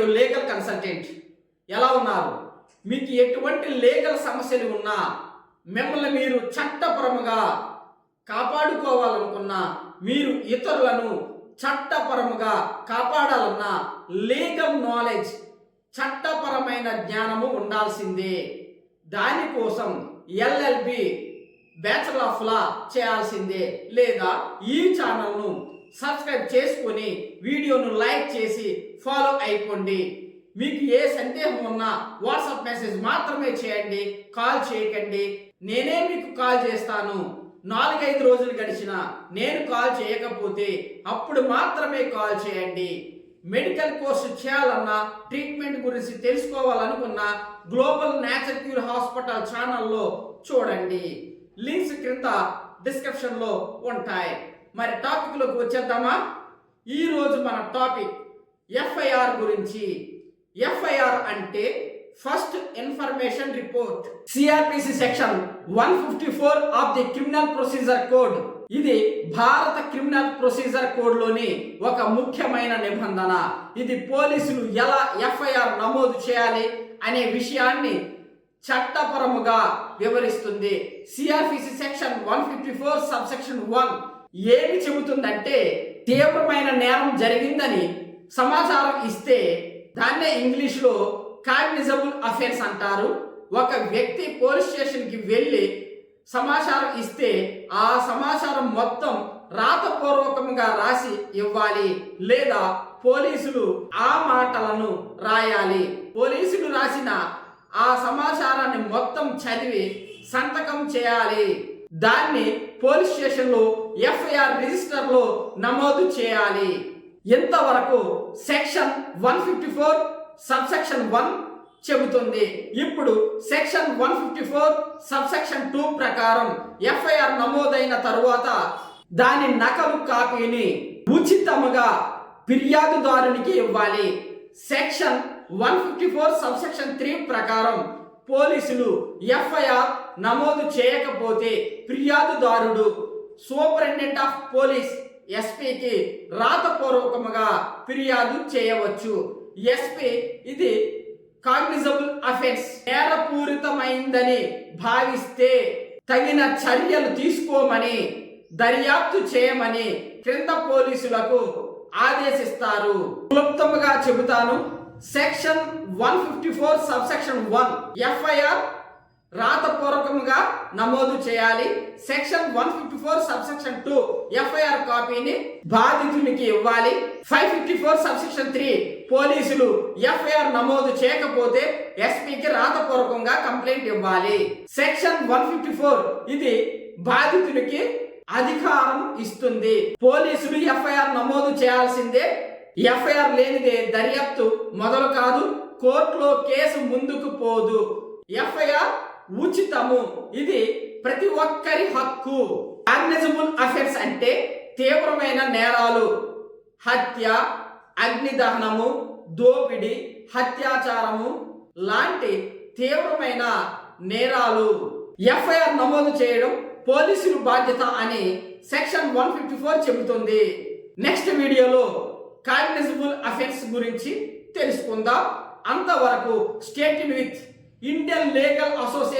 మరియు legal consultant. ఎలా ఉన్నారు? మీకు ఎటువంటి లీగల్ సమస్యలు ఉన్నా, మిమ్మల్ని మీరు చట్టపరముగా కాపాడుకోవాలనుకున్నా, మీరు ఇతరులను చట్టపరముగా కాపాడాలన్నా లీగల్ నాలెడ్జ్, చట్టపరమైన జ్ఞానము ఉండాల్సిందే. దానికోసం ఎల్ఎల్బి బ్యాచిలర్ ఆఫ్ లా చేయాల్సిందే. లేదా ఈ ఛానల్ను సబ్స్క్రైబ్ చేసుకొని వీడియోను లైక్ చేసి ఫాలో అయిపోండి. మీకు ఏ సందేహం ఉన్నా వాట్సాప్ మెసేజ్ మాత్రమే చేయండి, కాల్ చేయకండి. నేనే మీకు కాల్ చేస్తాను. 4-5 రోజులు గడిచినా నేను కాల్ చేయకపోతే అప్పుడు మాత్రమే కాల్ చేయండి. మెడికల్ కోర్సు చేయాలన్నా, ట్రీట్మెంట్ గురించి తెలుసుకోవాలనుకున్నా గ్లోబల్ నేచర్ క్యూర్ హాస్పిటల్ ఛానల్లో చూడండి. లింక్స్ క్రింద డిస్క్రిప్షన్లో ఉంటాయి. మరి టాపిక్లోకి వచ్చేద్దామా? ఈరోజు మన టాపిక్ ఎఫ్ఐఆర్ గురించి. ఎఫ్ఐఆర్ అంటే first information report. CrPC section 154 of the criminal procedure code. ఇది భారత క్రిమినల్ ప్రొసీజర్ కోడ్ లోని ఒక ముఖ్యమైన నిబంధన. ఇది పోలీసులు ఎలా ఎఫ్ఐఆర్ నమోదు చేయాలి అనే విషయాన్ని చట్టపరముగా వివరిస్తుంది. సిఆర్పిసి సెక్షన్ 154 సబ్ సెక్షన్ 1 ఏమి చెబుతుందంటే, తీవ్రమైన నేరం జరిగిందని సమాచారం ఇస్తే దాన్నే ఇంగ్లీష్లో కాగ్నిజబుల్ అఫెన్స్ అంటారు. ఒక వ్యక్తి పోలీస్ స్టేషన్కి వెళ్ళి సమాచారం ఇస్తే ఆ సమాచారం మొత్తం రాతపూర్వకంగా రాసి ఇవ్వాలి, లేదా పోలీసులు ఆ మాటలను రాయాలి. పోలీసులు రాసిన ఆ సమాచారాన్ని మొత్తం చదివి సంతకం చేయాలి. దాన్ని పోలీస్ స్టేషన్లో ఎఫ్ఐఆర్ రిజిస్టర్లో నమోదు చేయాలి. ఇంతవరకు సెక్షన్ 154 సబ్ సెక్షన్ 1 చెబుతుంది. ఇప్పుడు సెక్షన్ 154 సబ్ సెక్షన్ 2 ప్రకారం ఎఫ్ఐఆర్ నమోదైన తరువాత దాని నకలు కాపీని ఉచితముగా ఫిర్యాదుదారునికి ఇవ్వాలి. సెక్షన్ 154 సబ్ సెక్షన్ 3 ప్రకారం పోలీసులు ఎఫ్ఐఆర్ నమోదు చేయకపోతే ఫిర్యాదుదారుడు సూపరింటెండెంట్ ఆఫ్ పోలీస్ ఎస్పీకి రాతపూర్వకముగా ఫిర్యాదు చేయవచ్చు. ఎస్పీ ఇది కాగ్నిజబుల్ అఫెన్స్ నేరపూరితమైందని భావిస్తే తగిన చర్యలు తీసుకోమని, దర్యాప్తు చేయమని క్రింద పోలీసులకు ఆదేశిస్తారు. క్లుప్తంగా చెబుతాను. సెక్షన్ 154 సబ్ సెక్షన్ 1 ఎఫ్ఐఆర్ రాతపూర్వకంగా నమోదు చేయాలి. సెక్షన్ 154 సబ్ సెక్షన్ 2 ఎఫ్ఐఆర్ కాపీని బాధితునికి ఇవ్వాలి. 554 సబ్ సెక్షన్ 3 పోలీసులు ఎఫ్ఐఆర్ నమోదు చేయకపోతే ఎస్పీకి రాతపూర్వకంగా కంప్లైంట్ ఇవ్వాలి. సెక్షన్ 154 ఇది బాధితునికి అధికారం ఇస్తుంది. పోలీసులు ఎఫ్ఐఆర్ నమోదు చేయాల్సిందే. ఎఫ్ఐఆర్ లేనిదే దర్యాప్తు మొదలు కాదు, కోర్టులో కేసు ముందుకు పోదు. ఎఫ్ఐఆర్ ఉచితము. ఇది ప్రతి ఒక్కరి హక్కు. కాగ్నిజబుల్ అఫెన్స్ అంటే తీవ్రమైన నేరాలు, హత్య, అగ్నిదహనము, దోపిడీ, అత్యాచారము లాంటి తీవ్రమైన నేరాలు ఎఫ్ఐఆర్ నమోదు చేయడం పోలీసులు బాధ్యత అని సెక్షన్ 154 చెబుతుంది. నెక్స్ట్ వీడియోలో కాగ్నిజబుల్ అఫెన్స్ గురించి తెలుసుకుందాం. అంతవరకు stay tuned with Indian legal association.